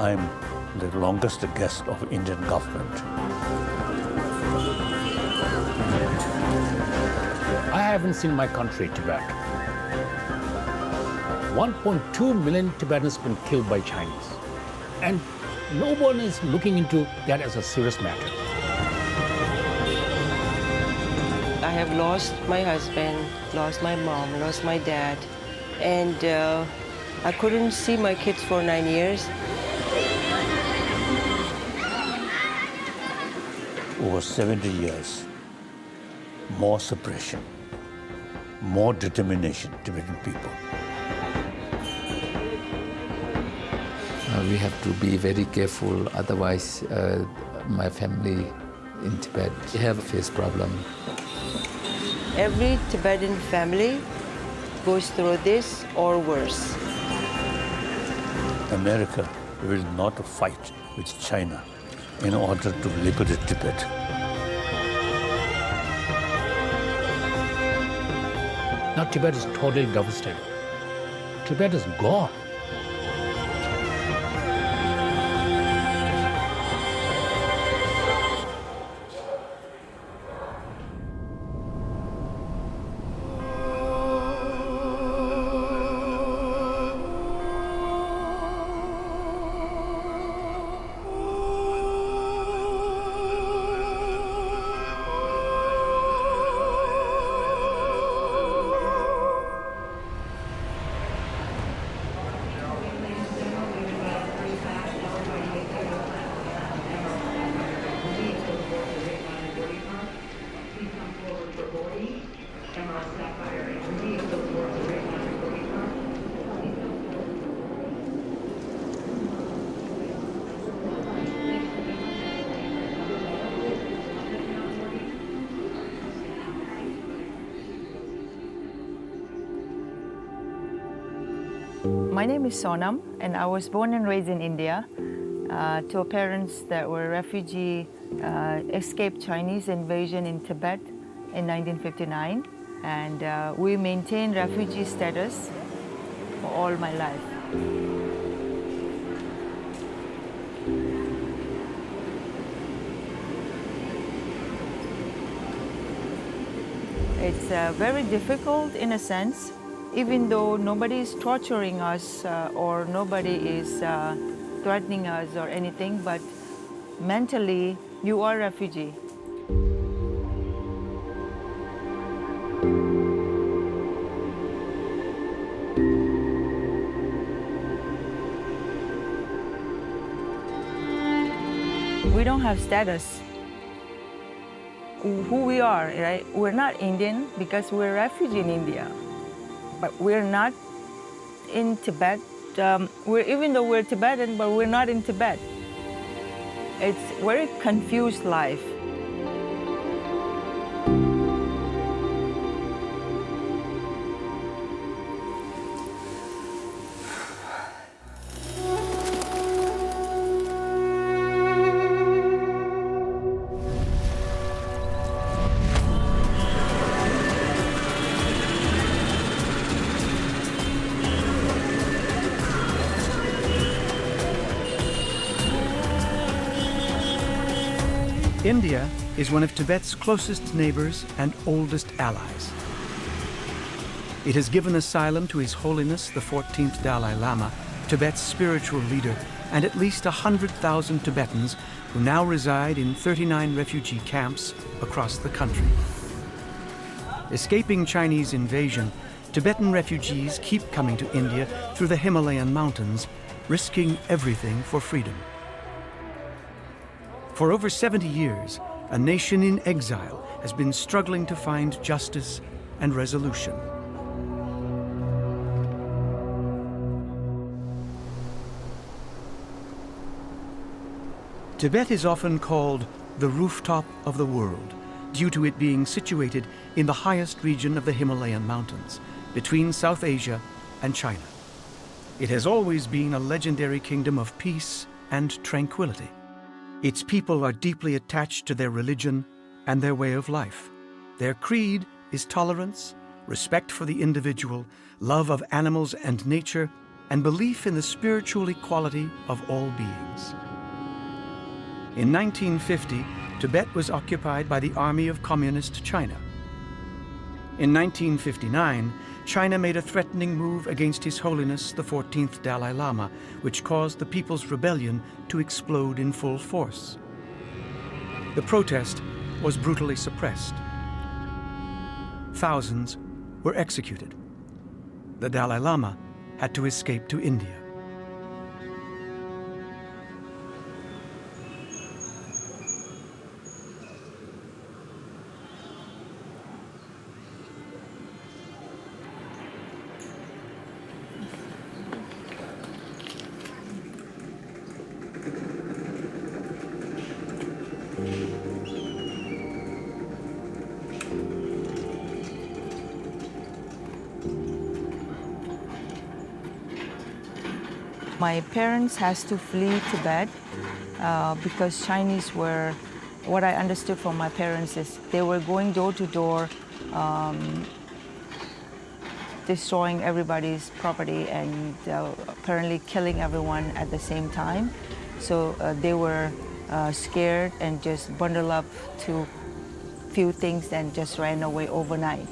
I'm the longest guest of Indian government. I haven't seen my country, Tibet. 1.2 million Tibetans have been killed by Chinese. And no one is looking into that as a serious matter. I have lost my husband, lost my mom, lost my dad, and I couldn't see my kids for 9 years. Over 70 years, more suppression, more determination, Tibetan people. We have to be very careful, otherwise my family in Tibet have a face problem. Every Tibetan family goes through this or worse. America will not fight with China in order to liberate Tibet. Now Tibet is totally devastated. Tibet is gone. My name is Sonam, and I was born and raised in India to parents that were refugee, escaped Chinese invasion in Tibet in 1959. And we maintained refugee status for all my life. It's very difficult in a sense, even though nobody is torturing us or nobody is threatening us or anything, but mentally, you are a refugee. We don't have status. Who we are, right? We're not Indian because we're a refugee in India. But we're not in Tibet. Even though we're Tibetan, but we're not in Tibet. It's a very confused life. India is one of Tibet's closest neighbors and oldest allies. It has given asylum to His Holiness the 14th Dalai Lama, Tibet's spiritual leader, and at least 100,000 Tibetans who now reside in 39 refugee camps across the country. Escaping Chinese invasion, Tibetan refugees keep coming to India through the Himalayan mountains, risking everything for freedom. For over 70 years, a nation in exile has been struggling to find justice and resolution. Tibet is often called the rooftop of the world, due to it being situated in the highest region of the Himalayan mountains, between South Asia and China. It has always been a legendary kingdom of peace and tranquility. Its people are deeply attached to their religion and their way of life. Their creed is tolerance, respect for the individual, love of animals and nature, and belief in the spiritual equality of all beings. In 1950, Tibet was occupied by the army of Communist China. In 1959, China made a threatening move against His Holiness the 14th Dalai Lama, which caused the People's Rebellion to explode in full force. The protest was brutally suppressed. Thousands were executed. The Dalai Lama had to escape to India. My parents has to flee Tibet because Chinese were, what I understood from my parents is they were going door to door, destroying everybody's property and apparently killing everyone at the same time. So they were scared and just bundled up to few things and just ran away overnight.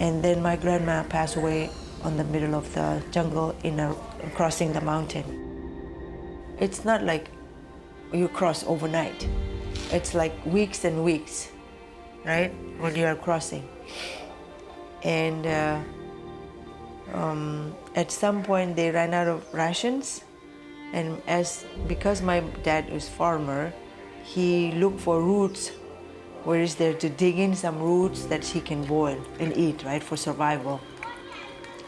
And then my grandma passed away on the middle of the jungle crossing the mountain. It's not like you cross overnight. It's like weeks and weeks, right, when you are crossing. And at some point they ran out of rations, and because my dad was farmer, he looked for roots. Where is there to dig in some roots that he can boil and eat, right, for survival.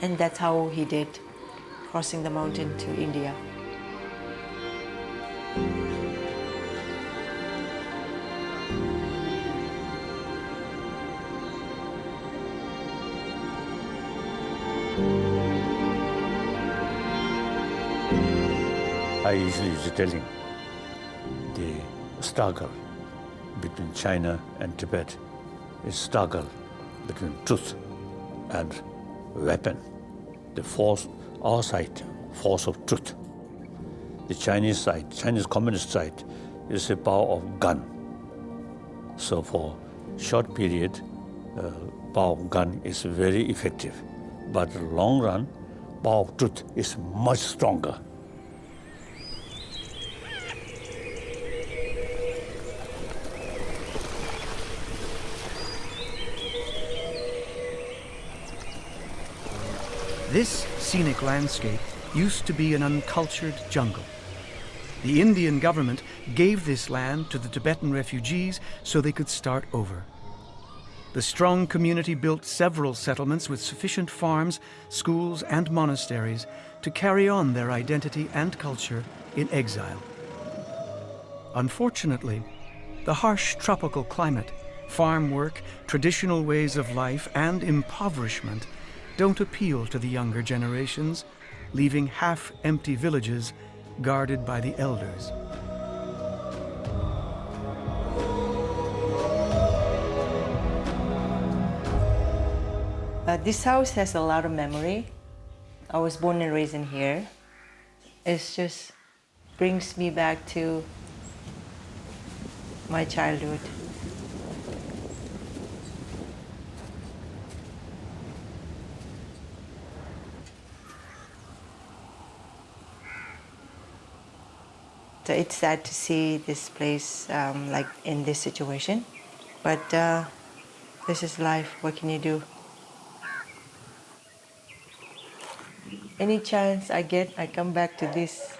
And that's how he did, crossing the mountain to India. I usually used to tell him the struggle between China and Tibet is struggle between truth and weapon. The force, our side, force of truth. The Chinese side, Chinese communist side, is the power of gun. So for short period, power of gun is very effective. But long run, power of truth is much stronger. This scenic landscape used to be an uncultured jungle. The Indian government gave this land to the Tibetan refugees so they could start over. The strong community built several settlements with sufficient farms, schools, and monasteries to carry on their identity and culture in exile. Unfortunately, the harsh tropical climate, farm work, traditional ways of life, and impoverishment don't appeal to the younger generations, leaving half-empty villages guarded by the elders. This house has a lot of memory. I was born and raised in here. It just brings me back to my childhood. So it's sad to see this place like in this situation, but this is life. What can you do? Any chance I get, I come back to this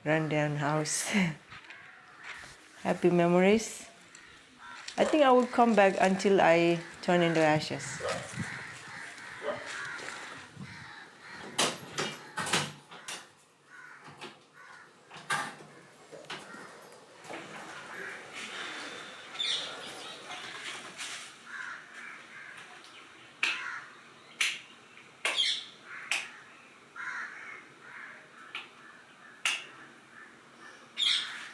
rundown house. Happy memories. I think I would come back until I turn into ashes.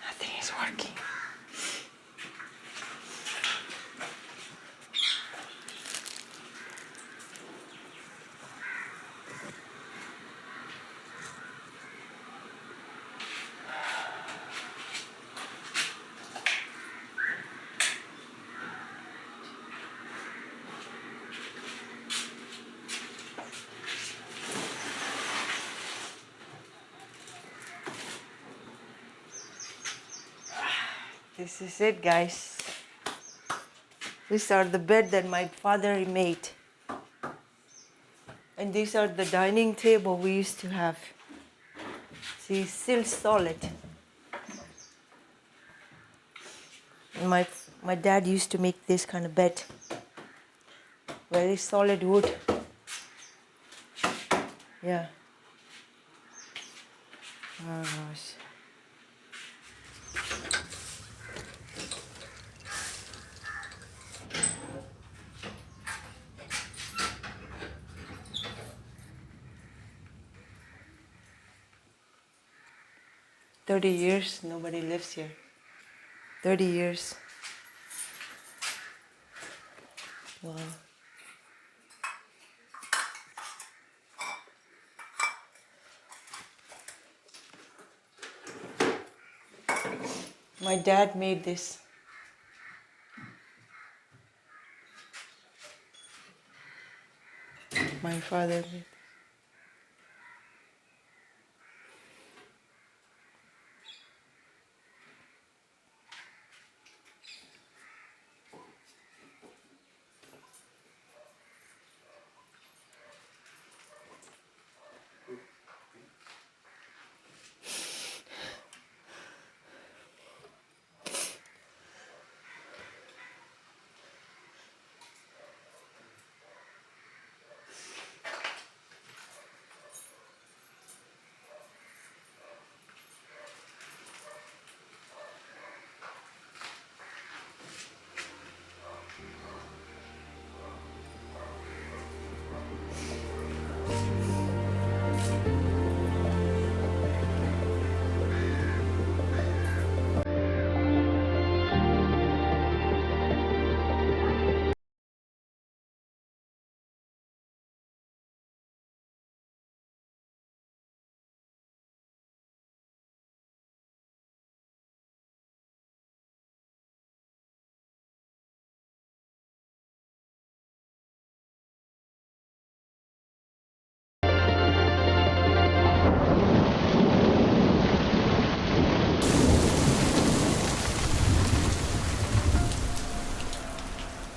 Nothing is working. This is it, guys. These are the bed that my father made. And these are the dining table we used to have. See, still solid. And my dad used to make this kind of bed. Very solid wood. Yeah. Oh gosh. $30 nobody lives here. 30 years. Wow. My dad made this. My father made.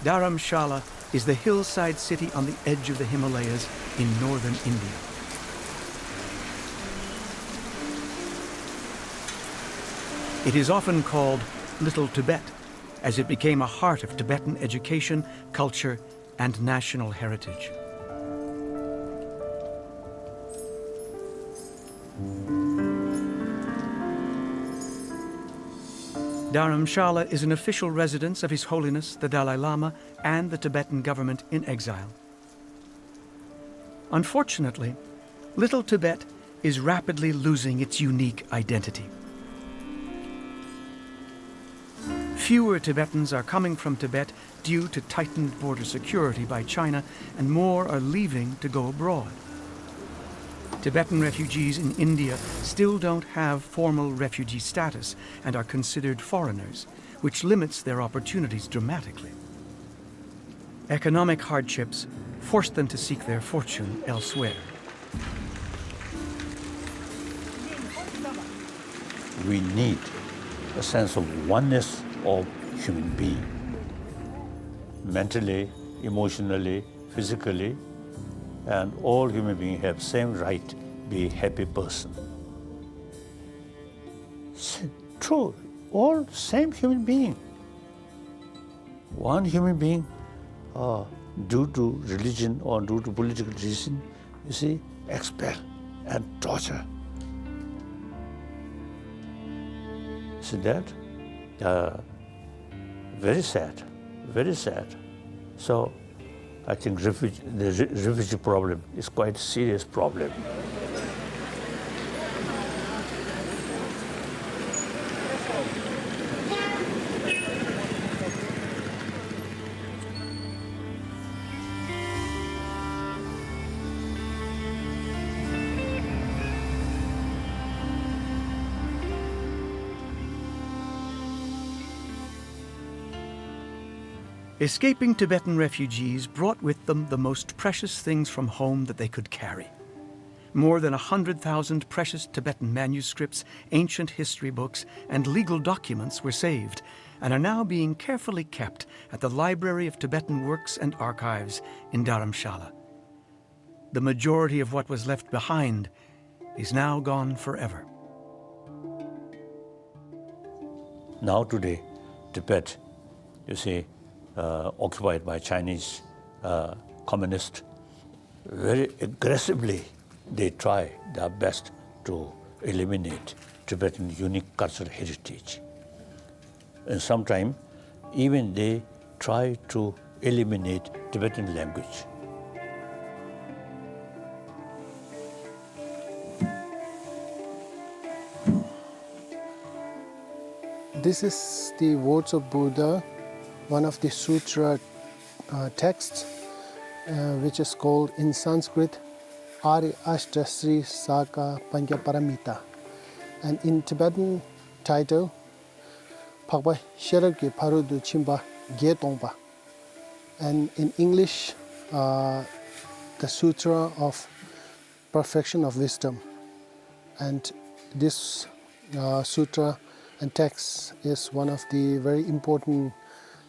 Dharamshala is the hillside city on the edge of the Himalayas in northern India. It is often called Little Tibet, as it became a heart of Tibetan education, culture, and national heritage. Dharamshala is an official residence of His Holiness the Dalai Lama and the Tibetan government in exile. Unfortunately, Little Tibet is rapidly losing its unique identity. Fewer Tibetans are coming from Tibet due to tightened border security by China, and more are leaving to go abroad. Tibetan refugees in India still don't have formal refugee status and are considered foreigners, which limits their opportunities dramatically. Economic hardships force them to seek their fortune elsewhere. We need a sense of oneness of human being, mentally, emotionally, physically, and all human beings have same right to be a happy person. True, all same human being. One human being, due to religion or due to political reason, you see, expelled and torture. See that? Very sad, very sad. So I think the refugee problem is quite a serious problem. Escaping Tibetan refugees brought with them the most precious things from home that they could carry: More than 100,000 precious Tibetan manuscripts, ancient history books, and legal documents were saved and are now being carefully kept at the Library of Tibetan Works and Archives in Dharamshala. The majority of what was left behind is now gone forever. Now today, Tibet, you see, occupied by Chinese communists, very aggressively they try their best to eliminate Tibetan unique cultural heritage. And sometimes even they try to eliminate Tibetan language. This is the words of Buddha, one of the sutra texts, which is called in Sanskrit Ari Ashtasri Saka Panchaparamita, and in Tibetan title Phagpa Sherabki Parudu Chimba Getongpa, and in English the Sutra of Perfection of Wisdom. And this sutra and text is one of the very important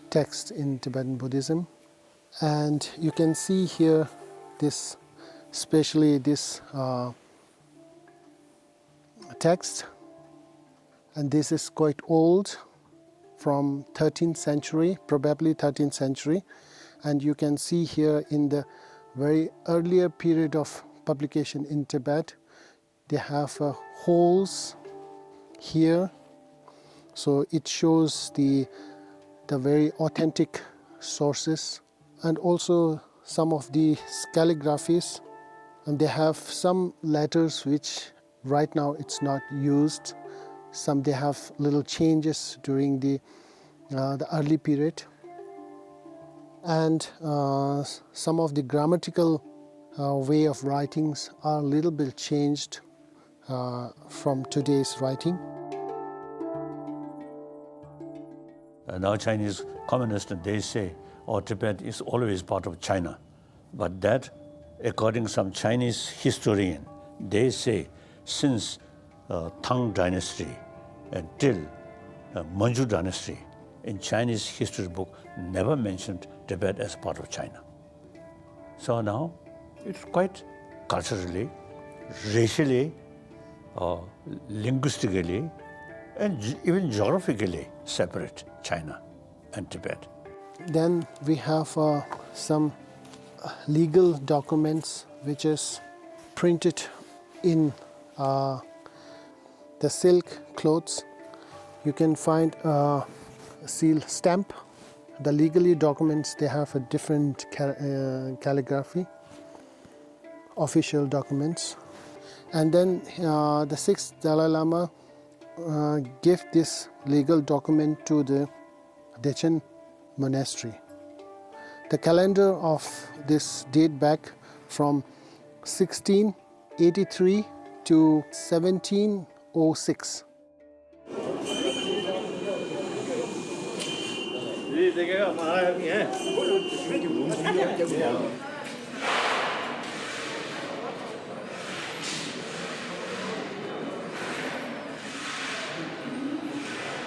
texts in Tibetan Buddhism. And you can see here this, especially this text, and this is quite old, from 13th century, probably 13th century, and you can see here in the very earlier period of publication in Tibet, they have holes here, so it shows the very authentic sources, and also some of the calligraphies, and they have some letters which right now it's not used. Some they have little changes during the early period, and some of the grammatical way of writings are a little bit changed from today's writing. Now Chinese communists, they say, oh, Tibet is always part of China. But that, according to some Chinese historian, they say since Tang dynasty until Manchu dynasty, in Chinese history book never mentioned Tibet as part of China. So now it's quite culturally, racially, linguistically, and even geographically separate China and Tibet. Then we have some legal documents which is printed in the silk clothes. You can find a seal stamp. The legally documents, they have a different calligraphy, official documents. And then the 6th Dalai Lama gave this legal document to the Dechen monastery. The calendar of this date back from 1683 to 1706.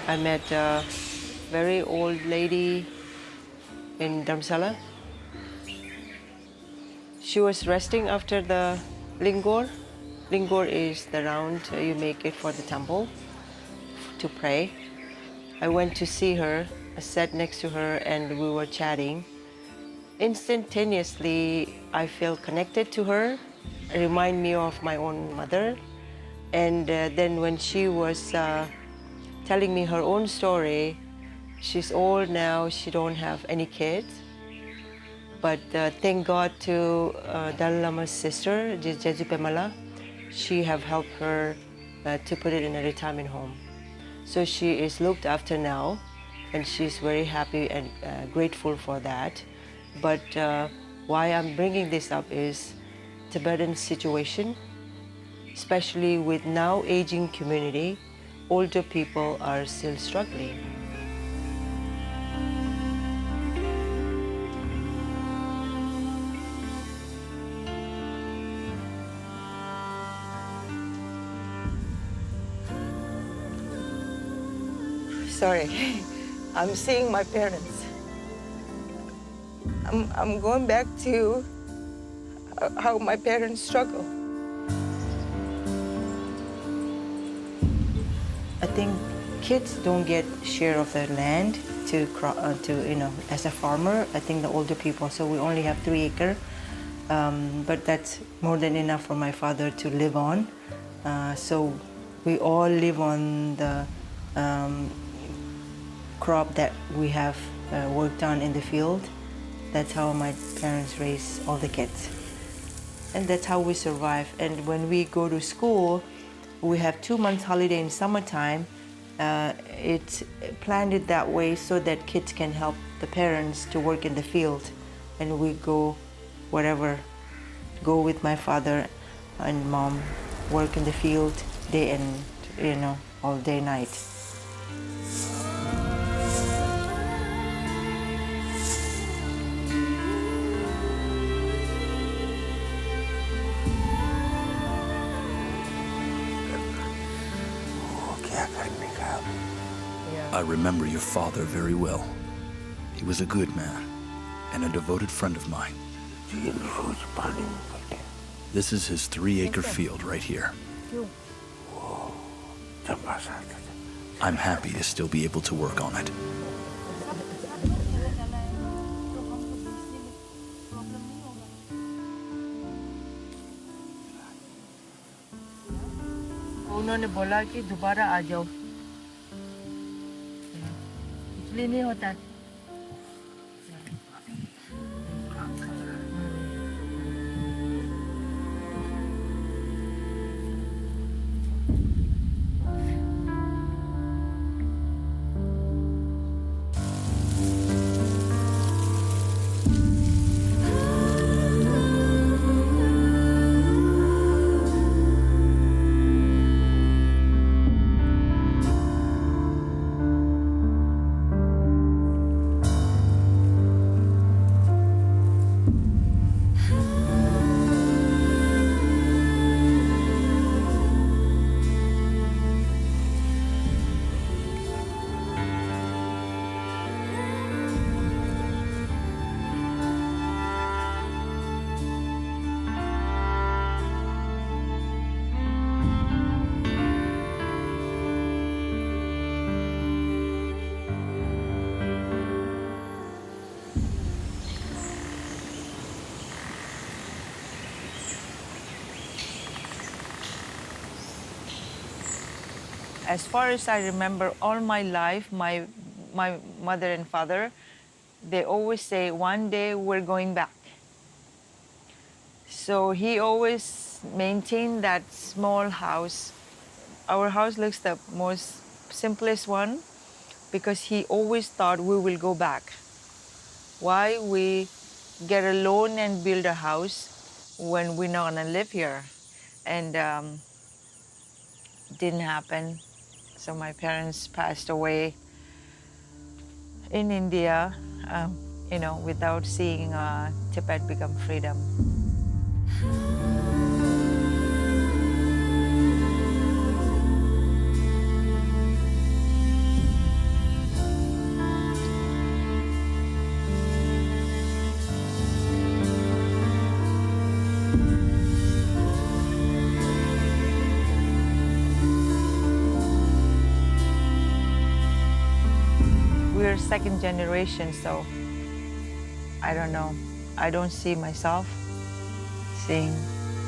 I met a very old lady in Dharamsala. She was resting after the lingor. Lingor is the round you make it for the temple to pray. I went to see her. I sat next to her and we were chatting. Instantaneously, I feel connected to her. It reminded me of my own mother. And then when she was telling me her own story, she's old now, she don't have any kids. But thank God to Dalai Lama's sister, Jeju Pemala, she have helped her to put it in a retirement home. So she is looked after now, and she's very happy and grateful for that. But why I'm bringing this up is Tibetan situation, especially with now aging community, older people are still struggling. sorry. I'm seeing my parents. I'm going back to how my parents struggle. I think kids don't get share of the land to as a farmer. I think the older people. So we only have 3 acres, but that's more than enough for my father to live on. So we all live on the crop that we have worked on in the field. That's how my parents raise all the kids. And that's how we survive. And when we go to school, we have 2 months holiday in summertime. It's planned it that way so that kids can help the parents to work in the field. And we go go with my father and mom, work in the field day and, all day, night. I remember your father very well. He was a good man and a devoted friend of mine. This is his 3-acre field right here. I'm happy to still be able to work on it. उन्होंने बोला कि दोबारा आ जाओ इसलिए नहीं होता As far as I remember, all my life, my mother and father, they always say, one day we're going back. So he always maintained that small house. Our house looks the most simplest one because he always thought we will go back. Why we get a loan and build a house when we're not gonna live here? And didn't happen. So my parents passed away in India, without seeing Tibet become freedom. We're second generation, so I don't know. I don't see myself seeing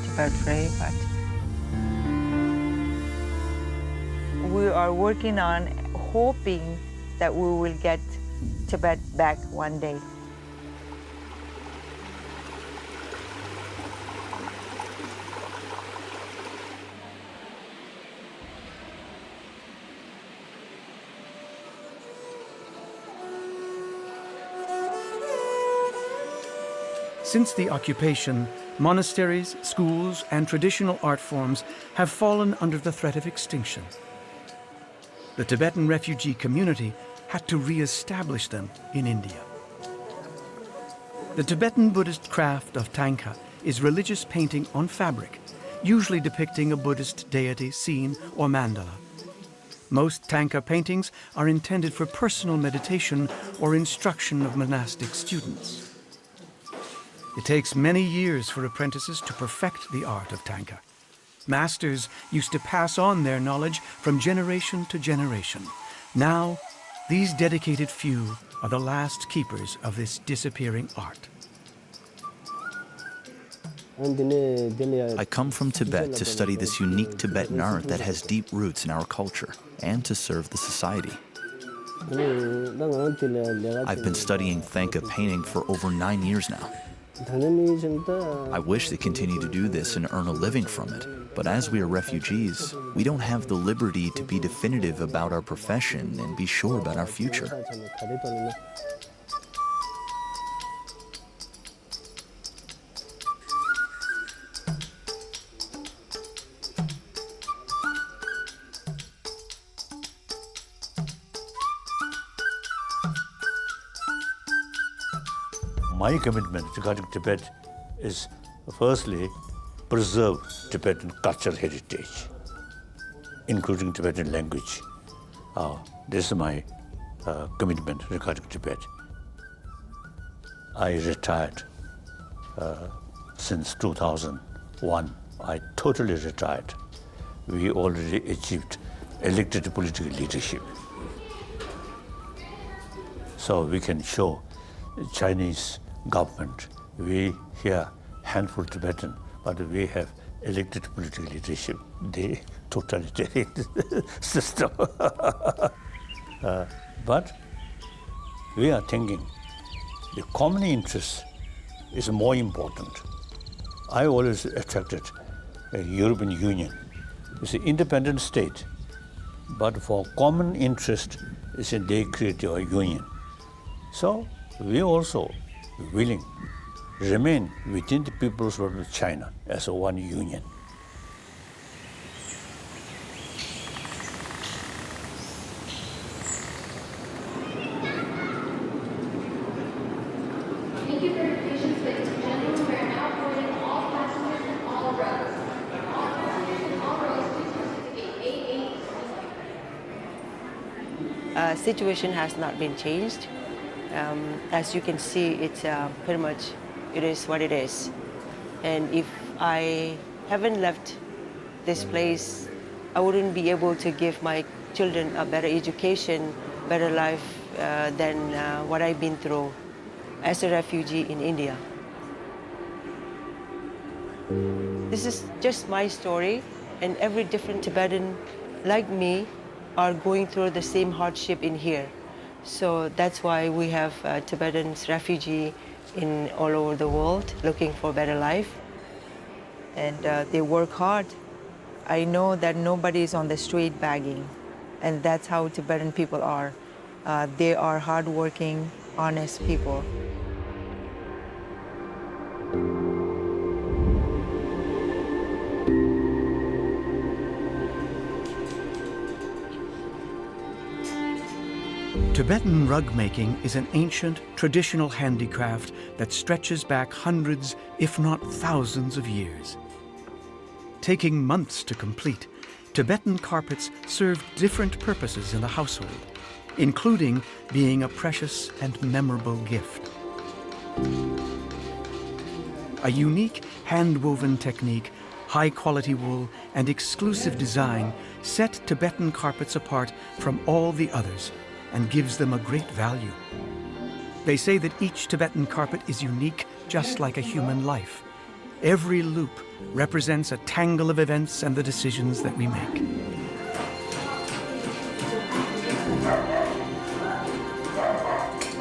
Tibet free, but we are working on hoping that we will get Tibet back one day. Since the occupation, monasteries, schools, and traditional art forms have fallen under the threat of extinction. The Tibetan refugee community had to re-establish them in India. The Tibetan Buddhist craft of tanka is religious painting on fabric, usually depicting a Buddhist deity, scene, or mandala. Most tanka paintings are intended for personal meditation or instruction of monastic students. It takes many years for apprentices to perfect the art of tanka. Masters used to pass on their knowledge from generation to generation. Now, these dedicated few are the last keepers of this disappearing art. I come from Tibet to study this unique Tibetan art that has deep roots in our culture and to serve the society. I've been studying Thangka painting for over 9 years now. I wish to continue to do this and earn a living from it, but as we are refugees, we don't have the liberty to be definitive about our profession and be sure about our future. My commitment regarding Tibet is firstly preserve Tibetan cultural heritage, including Tibetan language. This is my commitment regarding Tibet. I retired since 2001. I totally retired. We already achieved elected political leadership. So we can show Chinese government, we here handful Tibetan, but we have elected political leadership, the totalitarian system. But we are thinking the common interest is more important. I always attracted a European Union. It's an independent state, but for common interest, they create a union. So we also willing remain within the People's Republic of China as a one union. Thank you for your patience, ladies and gentlemen. We are now boarding all passengers and all rows. All passengers and all rows, please proceed to gate A8. Situation has not been changed. As you can see, it's pretty much, it is what it is. And if I haven't left this place, I wouldn't be able to give my children a better education, better life than what I've been through as a refugee in India. This is just my story, and every different Tibetan like me are going through the same hardship in here. So that's why we have Tibetans refugee in all over the world looking for a better life. And they work hard. I know that nobody is on the street begging, and that's how Tibetan people are. They are hardworking, honest people. Tibetan rug making is an ancient, traditional handicraft that stretches back hundreds, if not thousands of years. Taking months to complete, Tibetan carpets served different purposes in the household, including being a precious and memorable gift. A unique hand-woven technique, high-quality wool, and exclusive design set Tibetan carpets apart from all the others and gives them a great value. They say that each Tibetan carpet is unique, just like a human life. Every loop represents a tangle of events and the decisions that we make.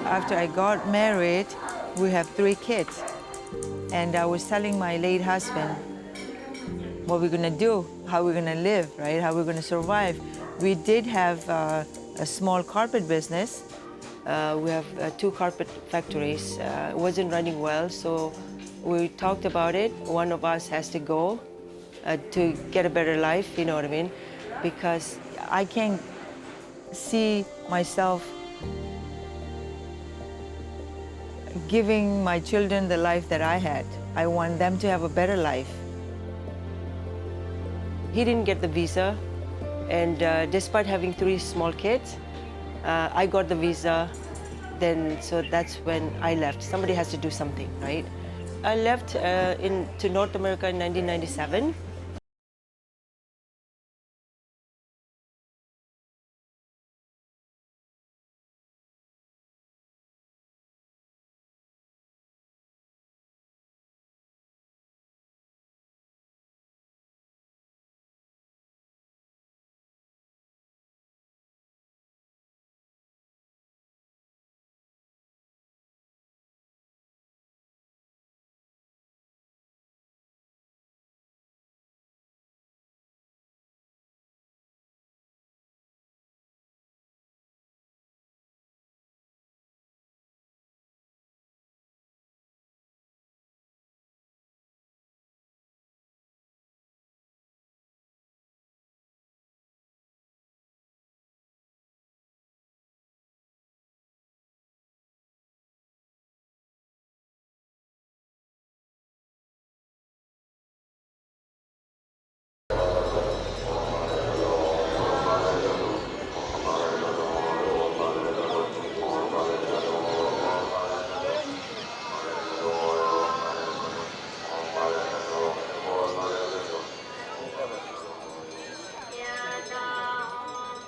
After I got married, we have 3 kids. And I was telling my late husband what we're gonna do, how we're gonna live, right? How we're gonna survive. We did have a small carpet business. We have 2 carpet factories. It wasn't running well, so we talked about it. One of us has to go to get a better life, you know what I mean? Because I can't see myself giving my children the life that I had. I want them to have a better life. He didn't get the visa, And despite having 3 small kids, I got the visa. Then, so that's when I left. Somebody has to do something, right? I left to North America in 1997.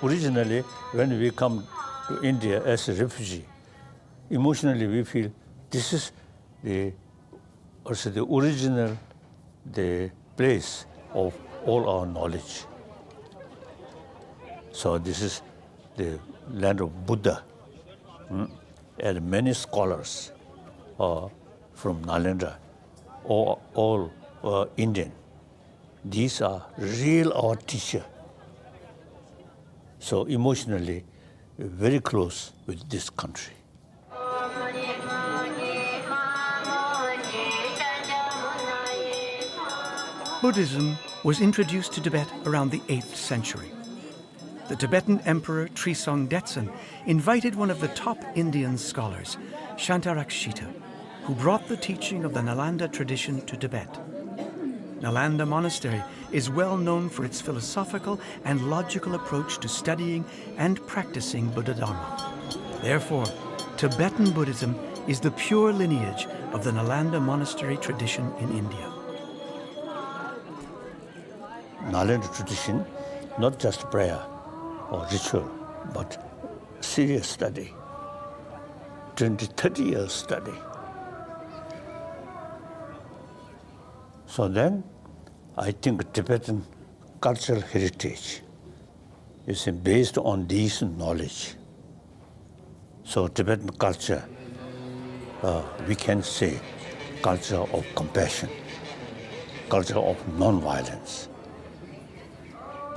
Originally, when we come to India as a refugee, emotionally we feel this is the original, the place of all our knowledge. So this is the land of Buddha, and many scholars from Nalanda, all Indian. These are real our teacher. So emotionally, very close with this country. Buddhism was introduced to Tibet around the 8th century. The Tibetan Emperor Trisong Detsen invited one of the top Indian scholars, Shantarakshita, who brought the teaching of the Nalanda tradition to Tibet. Nalanda Monastery is well known for its philosophical and logical approach to studying and practicing Buddha Dharma. Therefore, Tibetan Buddhism is the pure lineage of the Nalanda Monastery tradition in India. Nalanda tradition, not just prayer or ritual, but serious study, 20, 30 years study. So then, I think Tibetan cultural heritage is based on this knowledge. So Tibetan culture, we can say culture of compassion, culture of non-violence.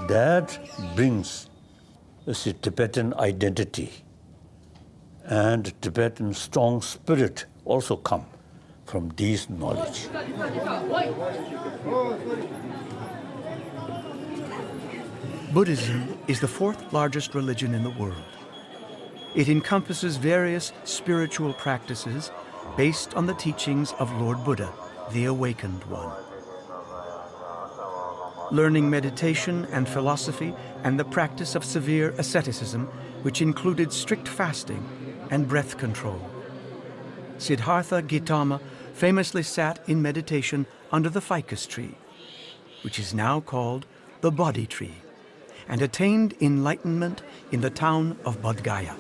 That brings the Tibetan identity, and Tibetan strong spirit also come from this knowledge. Buddhism is the 4th largest religion in the world. It encompasses various spiritual practices based on the teachings of Lord Buddha, the Awakened One. Learning meditation and philosophy and the practice of severe asceticism, which included strict fasting and breath control. Siddhartha Gautama famously sat in meditation under the ficus tree, which is now called the Bodhi tree, and attained enlightenment in the town of Bodh Gaya,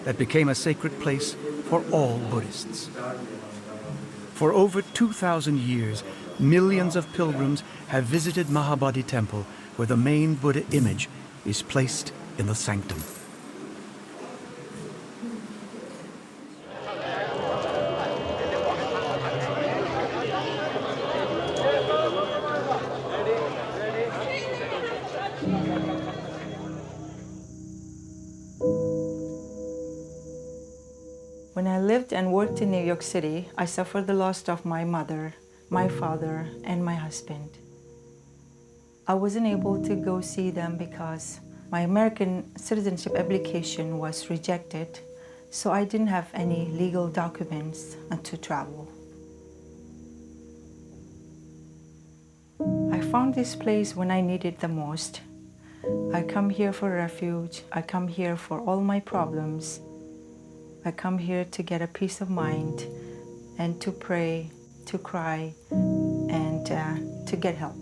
that became a sacred place for all Buddhists. For over 2,000 years, millions of pilgrims have visited Mahabodhi Temple, where the main Buddha image is placed in the sanctum. When I lived and worked in New York City, I suffered the loss of my mother, my father, and my husband. I wasn't able to go see them because my American citizenship application was rejected, so I didn't have any legal documents to travel. I found this place when I needed it the most, I come here for refuge. I come here for all my problems. I come here to get a peace of mind and to pray, to cry, and to get help.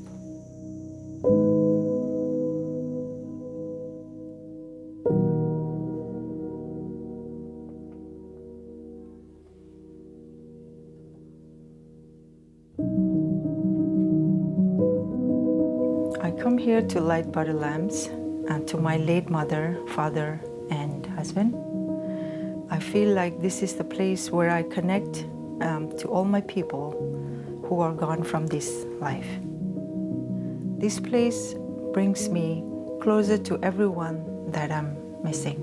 I come here to light butter lamps to my late mother, father, and husband. I feel like this is the place where I connect to all my people who are gone from this life. This place brings me closer to everyone that I'm missing.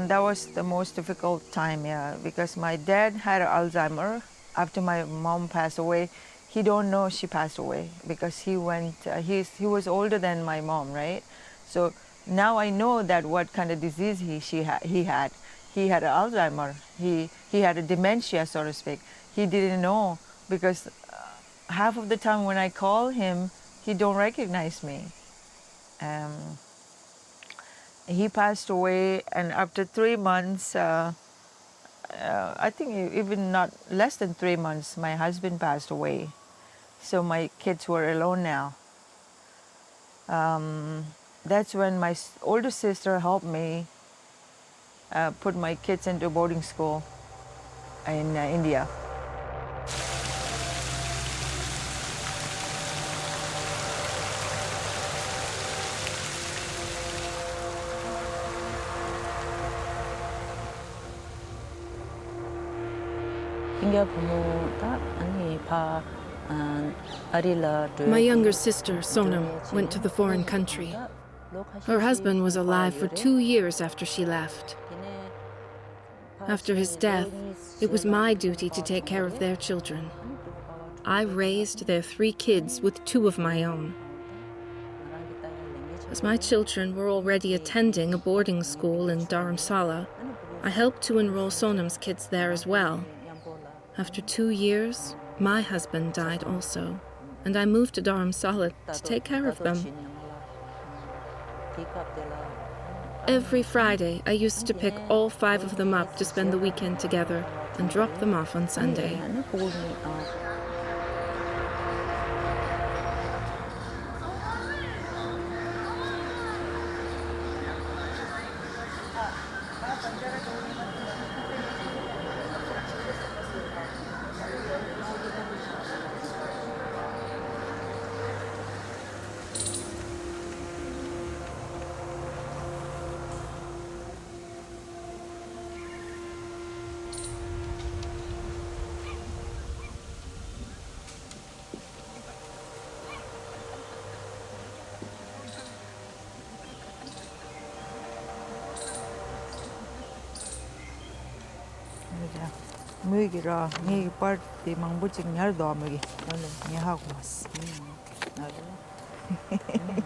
That was the most difficult time, yeah, because my dad had Alzheimer. After my mom passed away, he don't know she passed away because he went. He was older than my mom, right? So now I know that what kind of disease he had. He had Alzheimer. He had a dementia, so to speak. He didn't know because half of the time when I call him, he don't recognize me. He passed away, and after 3 months, I think even not less than 3 months, my husband passed away. So my kids were alone now. That's when my older sister helped me put my kids into boarding school in India. My younger sister, Sonam, went to the foreign country. Her husband was alive for 2 years after she left. After his death, it was my duty to take care of their children. I raised their 3 kids with 2 of my own. As my children were already attending a boarding school in Dharamsala, I helped to enroll Sonam's kids there as well. After 2 years, my husband died also, and I moved to Dharamsala to take care of them. Every Friday, I used to pick all 5 of them up to spend the weekend together and drop them off on Sunday. Muigira ngi party mangbuching nyardo mugi ni hakumas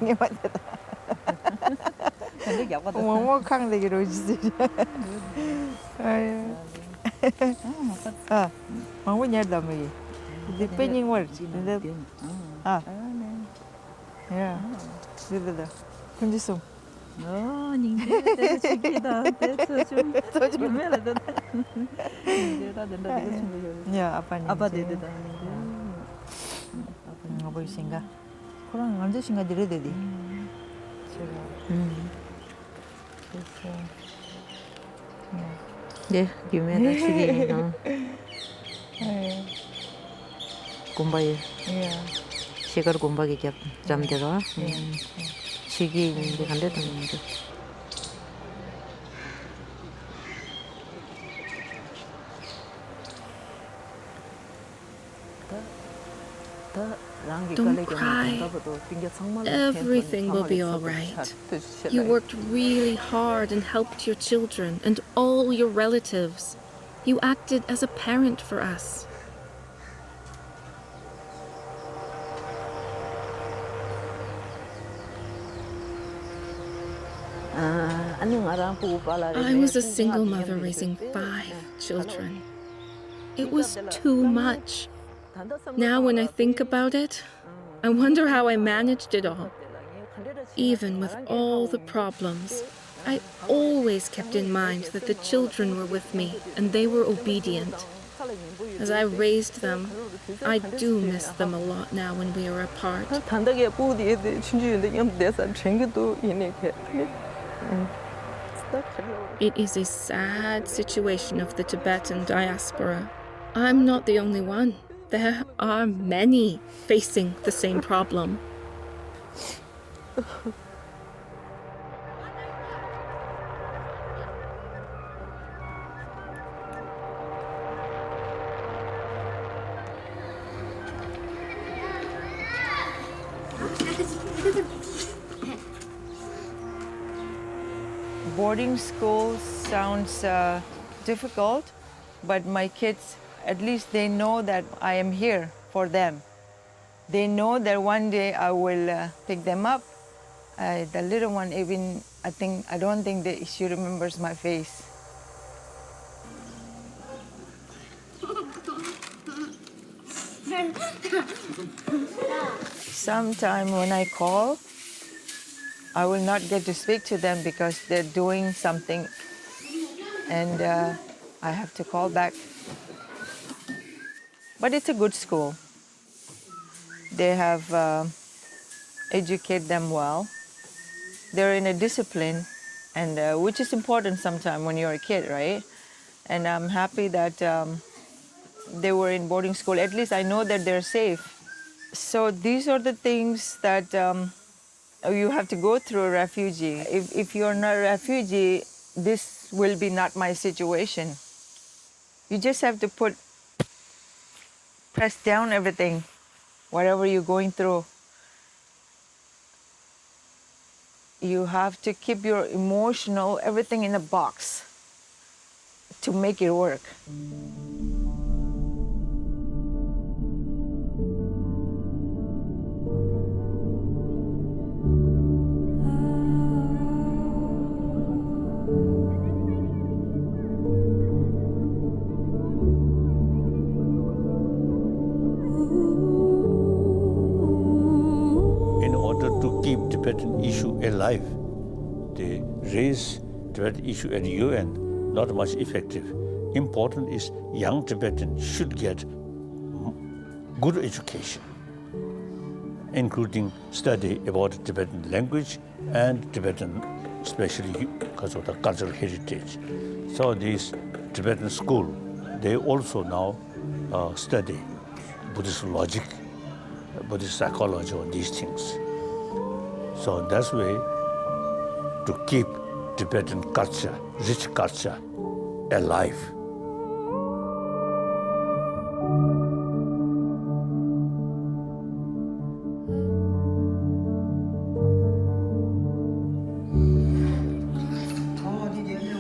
ni wata mo khang de giro ji ah mangbu nyardo mugi depending word ah yeah dida kunjisum Ya, apa nih? Apa dede dah? Apa singa? Kurang nganjuk singa dede dede. Deh, gimana sih ini? Kumbaya. Iya. Sigar kumbaya jam dera. 시기 있는데 안 되던데. Don't cry. Everything will be all right. You worked really hard and helped your children and all your relatives. You acted as a parent for us. I was a single mother raising 5 children. It was too much. Now when I think about it, I wonder how I managed it all. Even with all the problems, I always kept in mind that the children were with me and they were obedient. As I raised them, I do miss them a lot now when we are apart. It is a sad situation of the Tibetan diaspora. I'm not the only one. There are many facing the same problem. Boarding school sounds difficult, but my kids, at least they know that I am here for them. They know that one day I will pick them up. The little one, even I don't think that she remembers my face. Sometime when I call, I will not get to speak to them because they're doing something, and I have to call back. But it's a good school. They have educated them well. They're in a discipline, and which is important sometimes when you're a kid, right? And I'm happy that they were in boarding school. At least I know that they're safe. So these are the things that you have to go through a refugee. If you're not a refugee, this will be not my situation. You just have to press down everything, whatever you're going through. You have to keep your emotional, everything in a box to make it work. Tibetan issue alive. They raise Tibetan issue at UN, not much effective. Important is young Tibetans should get good education, including study about Tibetan language and Tibetan, especially because of the cultural heritage. So this Tibetan school, they also now study Buddhist logic, Buddhist psychology, or these things. So that's way to keep Tibetan culture, rich culture, alive.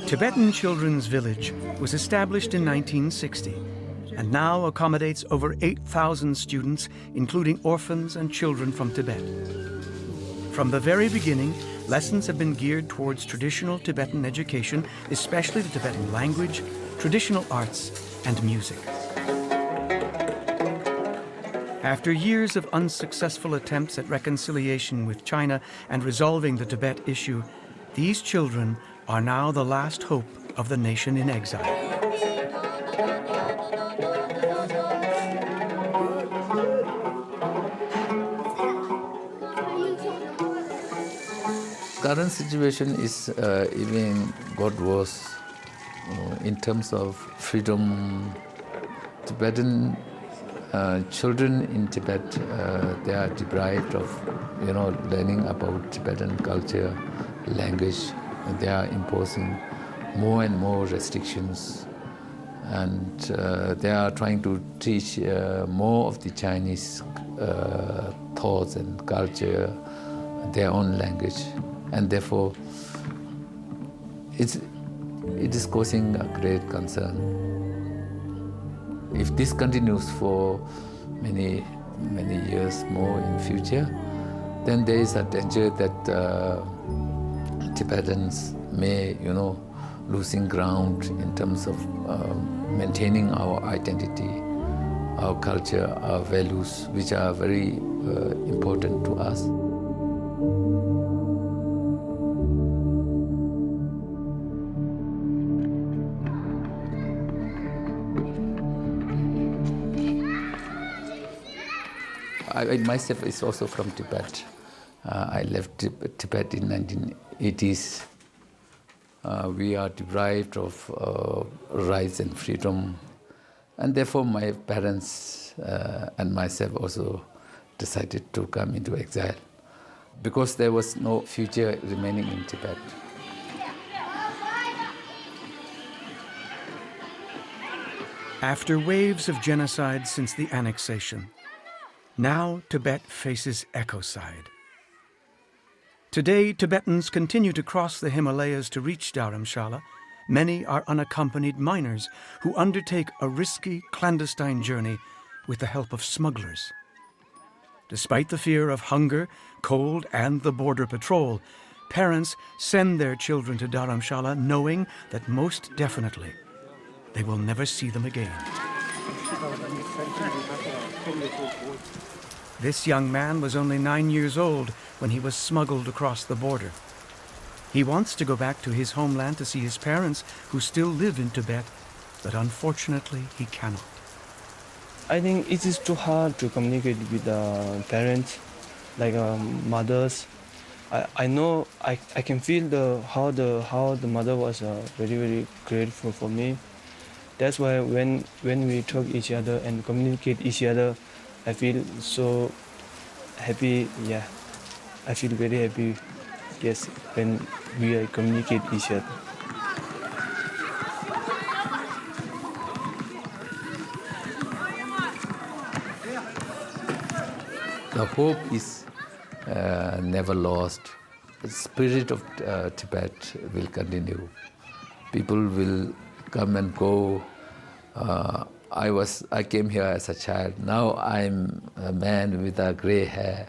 Tibetan Children's Village was established in 1960 and now accommodates over 8,000 students, including orphans and children from Tibet. From the very beginning, lessons have been geared towards traditional Tibetan education, especially the Tibetan language, traditional arts, and music. After years of unsuccessful attempts at reconciliation with China and resolving the Tibet issue, these children are now the last hope of the nation in exile. Current situation is even got worse in terms of freedom. Tibetan children in Tibet, they are deprived of, learning about Tibetan culture, language. They are imposing more and more restrictions, and they are trying to teach more of the Chinese thoughts and culture, their own language. And therefore, it is causing a great concern. If this continues for many years more in future, then there is a danger that Tibetans may, losing ground in terms of maintaining our identity, our culture, our values, which are very important to us. I myself is also from Tibet. I left Tibet in 1980s. We are deprived of rights and freedom, and therefore my parents and myself also decided to come into exile because there was no future remaining in Tibet. After waves of genocide since the annexation, now Tibet faces ecocide. Today, Tibetans continue to cross the Himalayas to reach Dharamshala. Many are unaccompanied minors who undertake a risky, clandestine journey with the help of smugglers. Despite the fear of hunger, cold, and the border patrol, parents send their children to Dharamshala knowing that most definitely they will never see them again. This young man was only 9 years old when he was smuggled across the border. He wants to go back to his homeland to see his parents who still live in Tibet, but unfortunately he cannot. I think it is too hard to communicate with parents, like mothers. I know I can feel how the mother was very, very grateful for me. That's why when we talk each other and communicate each other, I feel so happy. Yeah, I feel very happy. Yes, when we communicate each other. The hope is never lost. The spirit of Tibet will continue. People will come and go. I came here as a child. Now I'm a man with a gray hair.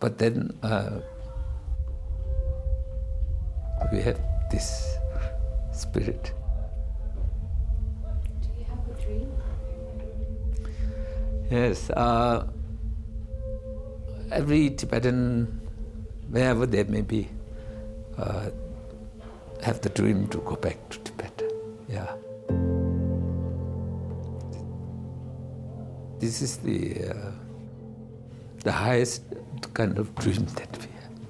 But then we have this spirit. Do you have a dream? Yes. Every Tibetan, wherever they may be, have the dream to go back to Tibet. Yeah. This is the highest kind of dream that we have.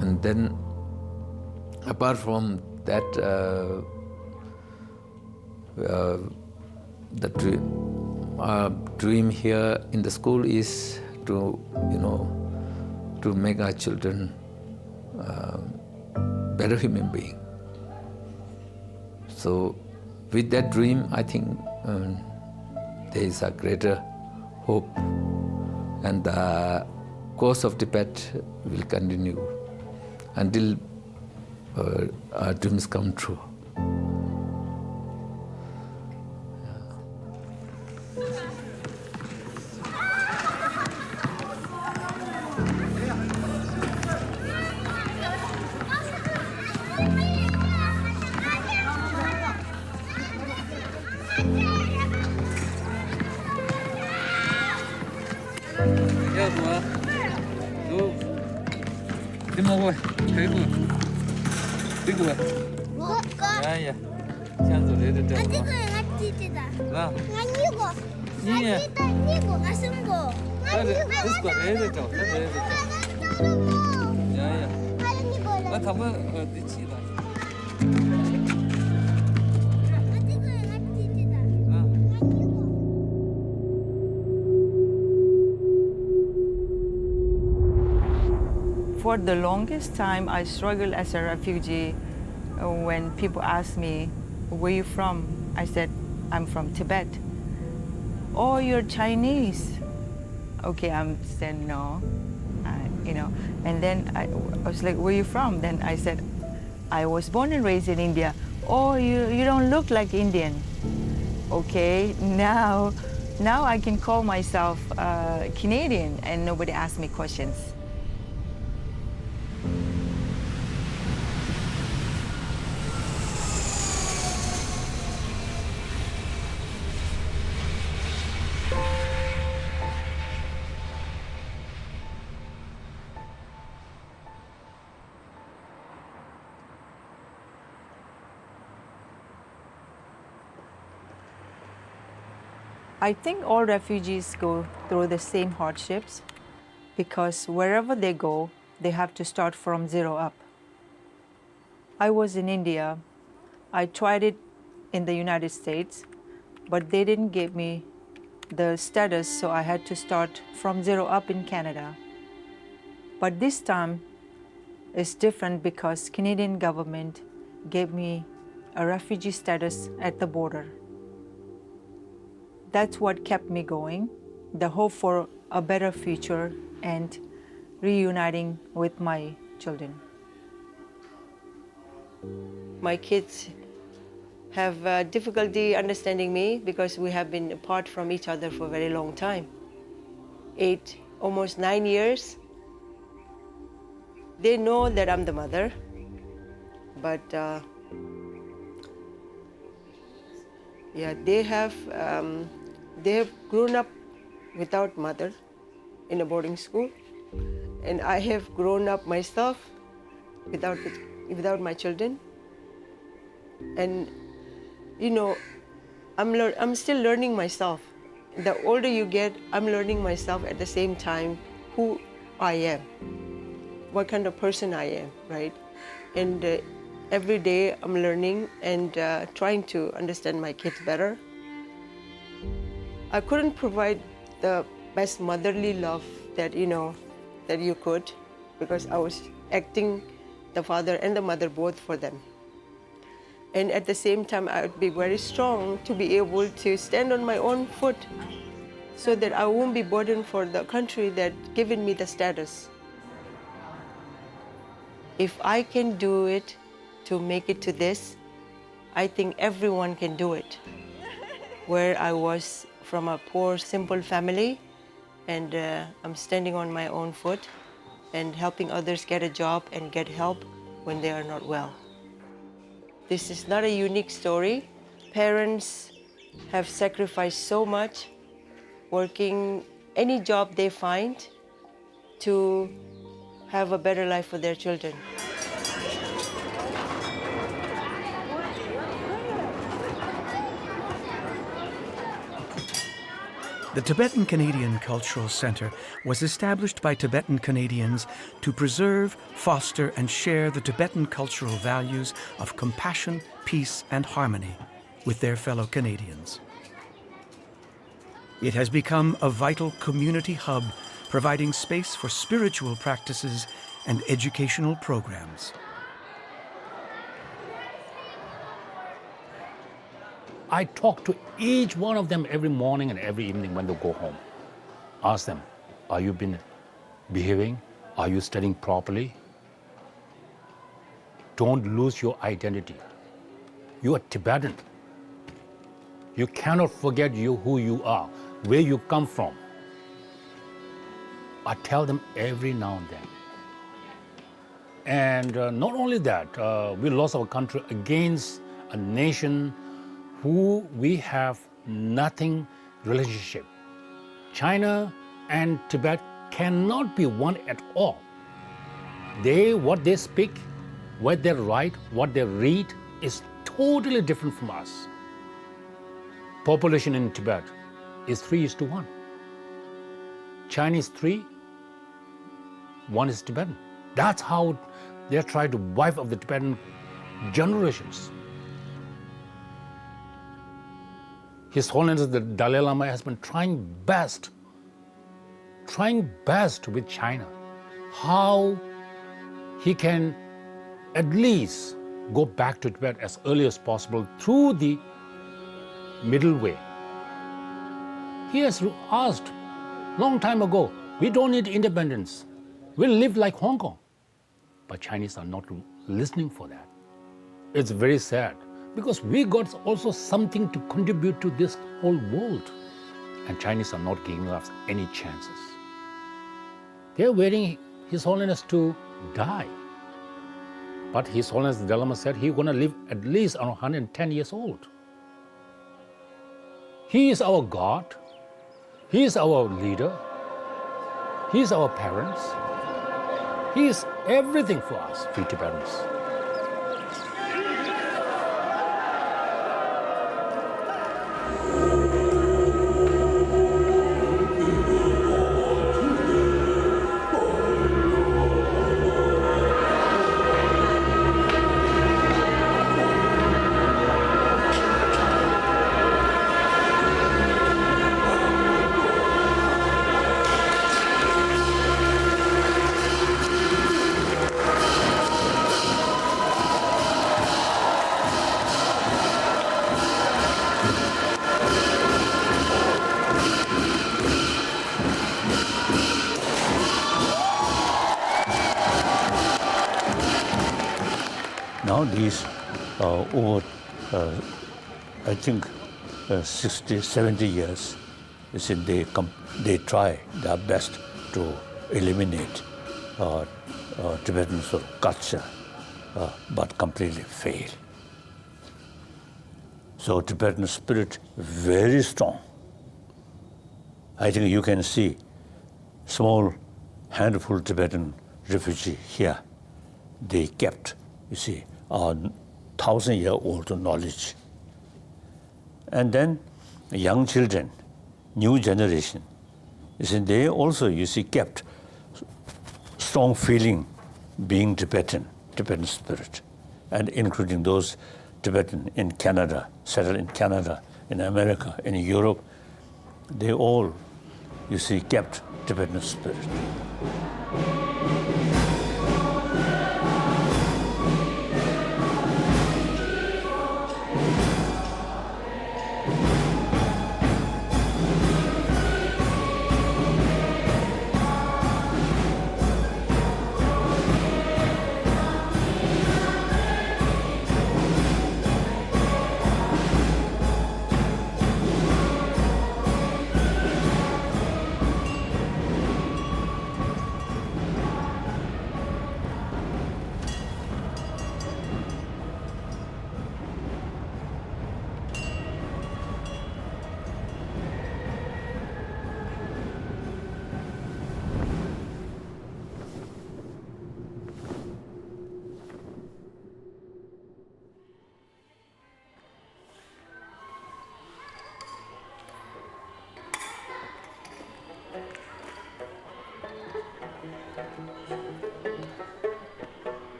And then, apart from that, the dream here in the school is to, to make our children better human being. So, with that dream, I think there is a greater hope, and the course of Tibet will continue until our dreams come true. For the longest time, I struggled as a refugee. When people ask me, where are you from? I said, I'm from Tibet. Oh, you're Chinese. Okay, I'm saying no, And then I was like, where are you from? Then I said, I was born and raised in India. Oh, you don't look like Indian. okay, now I can call myself Canadian and nobody asks me questions. I think all refugees go through the same hardships because wherever they go, they have to start from zero up. I was in India. I tried it in the United States, but they didn't give me the status, so I had to start from zero up in Canada. But this time it's different because Canadian government gave me a refugee status at the border. That's what kept me going, the hope for a better future and reuniting with my children. My kids have difficulty understanding me because we have been apart from each other for a very long time. 8, almost 9 years. They know that I'm the mother, but yeah, they have grown up without mother in a boarding school, and I have grown up myself without my children. And you know, I'm still learning myself. The older you get, I'm learning myself at the same time who I am, what kind of person I am, right? And every day I'm learning and trying to understand my kids better. I couldn't provide the best motherly love that you could, because I was acting the father and the mother both for them. And at the same time, I would be very strong to be able to stand on my own foot so that I won't be burdened for the country that given me the status. If I can do it to make it to this, I think everyone can do it. Where I was from a poor, simple family, and I'm standing on my own foot and helping others get a job and get help when they are not well. This is not a unique story. Parents have sacrificed so much, working any job they find to have a better life for their children. The Tibetan Canadian Cultural Centre was established by Tibetan Canadians to preserve, foster, and share the Tibetan cultural values of compassion, peace, and harmony with their fellow Canadians. It has become a vital community hub, providing space for spiritual practices and educational programs. I talk to each one of them every morning and every evening when they go home. Ask them, are you been behaving? Are you studying properly? Don't lose your identity. You are Tibetan. You cannot forget who you are, where you come from. I tell them every now and then. And not only that, we lost our country against a nation who we have nothing relationship. China and Tibet cannot be one at all. What they speak, what they write, what they read is totally different from us. Population in Tibet is 3:1. Chinese 3, 1 is Tibetan. That's how they try to wipe out the Tibetan generations. His Holiness the Dalai Lama has been trying best with China, how he can at least go back to Tibet as early as possible through the middle way. He has asked long time ago, we don't need independence. We'll live like Hong Kong. But Chinese are not listening for that. It's very sad. Because we got also something to contribute to this whole world. And Chinese are not giving us any chances. They're waiting His Holiness to die. But His Holiness the Dalai Lama said he's going to live at least around 110 years old. He is our God. He is our leader. He is our parents. He is everything for us, we Tibetans. Now these over, I think, 60, 70 years, you see, they try their best to eliminate Tibetan sort of culture, but completely fail. So Tibetan spirit very strong. I think you can see small handful Tibetan refugee here. They kept, you see, 1,000-year-old knowledge. And then young children, new generation, you see, they also, you see, kept strong feeling being Tibetan spirit, and including those Tibetan in Canada, settled in Canada, in America, in Europe, they all, you see, kept Tibetan spirit.